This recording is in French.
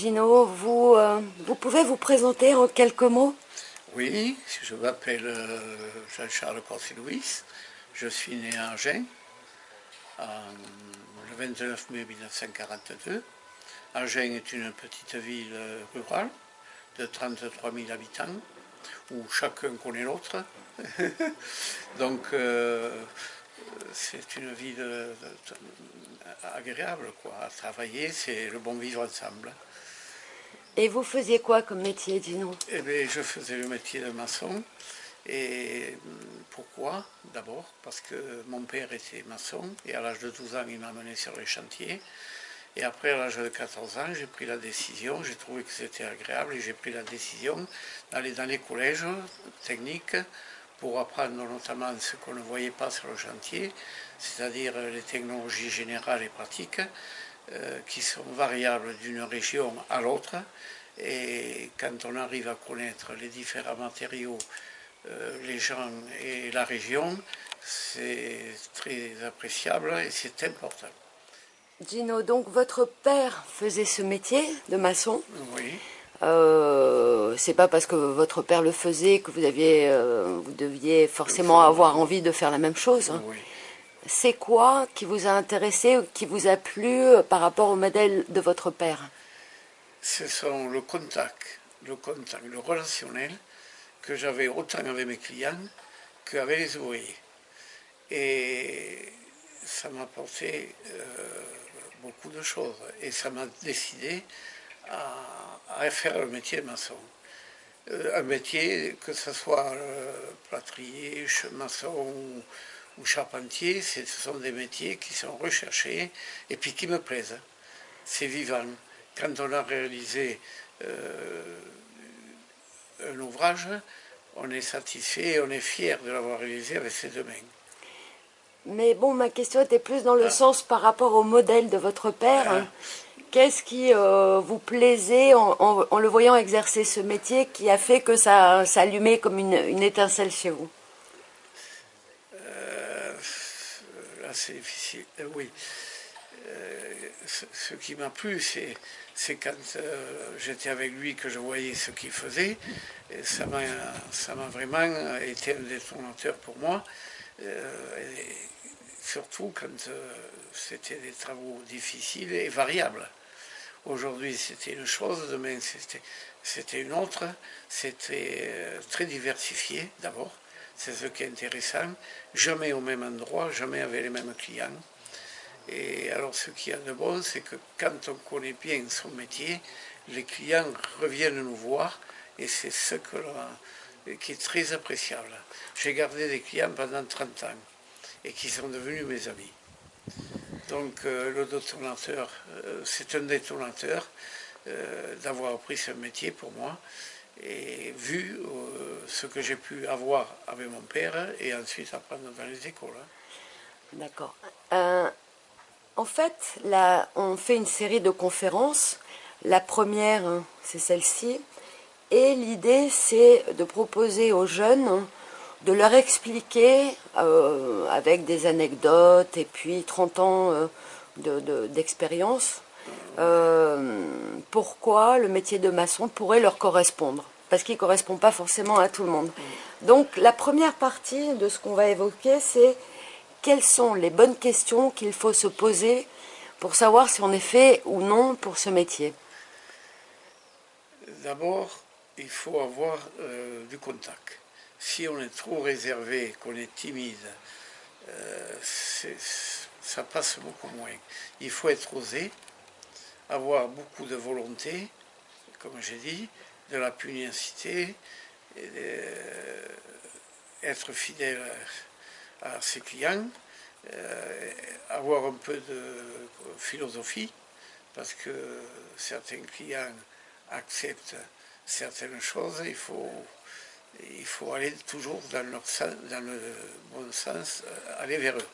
Gino, vous pouvez vous présenter en quelques mots? Oui, je m'appelle Jean-Charles Corsi-Louis. Je suis né à Agen le 29 mai 1942. Agen est une petite ville rurale de 33 000 habitants où chacun connaît l'autre. Donc c'est une ville agréable quoi, à travailler, c'est le bon vivre ensemble. Et vous faisiez quoi comme métier, Gino? Eh bien, je faisais le métier de maçon. Et pourquoi? D'abord parce que mon père était maçon et à l'âge de 12 ans, il m'a amené sur les chantiers. Et après, à l'âge de 14 ans, j'ai pris la décision, j'ai trouvé que c'était agréable et j'ai pris la décision d'aller dans les collèges techniques pour apprendre notamment ce qu'on ne voyait pas sur le chantier, c'est-à-dire les technologies générales et pratiques qui sont variables d'une région à l'autre. Et quand on arrive à connaître les différents matériaux, les gens et la région, c'est très appréciable et c'est important. Gino, donc votre père faisait ce métier de maçon. Oui. C'est pas parce que votre père le faisait que vous deviez forcément avoir envie de faire la même chose, hein. Oui. C'est quoi qui vous a intéressé, qui vous a plu par rapport au modèle de votre père? Ce sont le relationnel que j'avais autant avec mes clients qu'avec les ouvriers. Et ça m'a apporté beaucoup de choses. Et ça m'a décidé à faire le métier de maçon. Un métier, que ce soit plâtrier, maçon ou charpentier, ce sont des métiers qui sont recherchés et puis qui me plaisent. C'est vivant. Quand on a réalisé un ouvrage, on est satisfait, on est fier de l'avoir réalisé avec ses deux mains. Mais bon, ma question était plus dans le sens par rapport au modèle de votre père, hein. Qu'est-ce qui vous plaisait en le voyant exercer ce métier qui a fait que ça allumait comme une étincelle chez vous? Là, c'est difficile. Oui. Ce qui m'a plu, c'est quand j'étais avec lui que je voyais ce qu'il faisait. Et ça m'a vraiment été un détonateur pour moi. Et surtout quand c'était des travaux difficiles et variables. Aujourd'hui, c'était une chose, demain, c'était une autre. C'était très diversifié, d'abord. C'est ce qui est intéressant. Jamais au même endroit, jamais avec les mêmes clients. Et alors, ce qu'il y a de bon, c'est que quand on connaît bien son métier, les clients reviennent nous voir et c'est ce qui est très appréciable. J'ai gardé des clients pendant 30 ans et qui sont devenus mes amis. Donc le détonateur, c'est un détonateur d'avoir appris ce métier pour moi et vu ce que j'ai pu avoir avec mon père et ensuite apprendre dans les écoles. D'accord. En fait, là, on fait une série de conférences. La première, hein, c'est celle-ci. Et l'idée, c'est de proposer aux jeunes de leur expliquer, avec des anecdotes et puis 30 ans d'expérience, pourquoi le métier de maçon pourrait leur correspondre. Parce qu'il ne correspond pas forcément à tout le monde. Donc la première partie de ce qu'on va évoquer, c'est quelles sont les bonnes questions qu'il faut se poser pour savoir si on est fait ou non pour ce métier. D'abord, il faut avoir du contact. Si on est trop réservé, qu'on est timide, ça passe beaucoup moins. Il faut être osé, avoir beaucoup de volonté, comme j'ai dit, de la pugnacité, être fidèle à ses clients, avoir un peu de philosophie, parce que certains clients acceptent certaines choses, il faut aller toujours dans le bon sens, aller vers eux.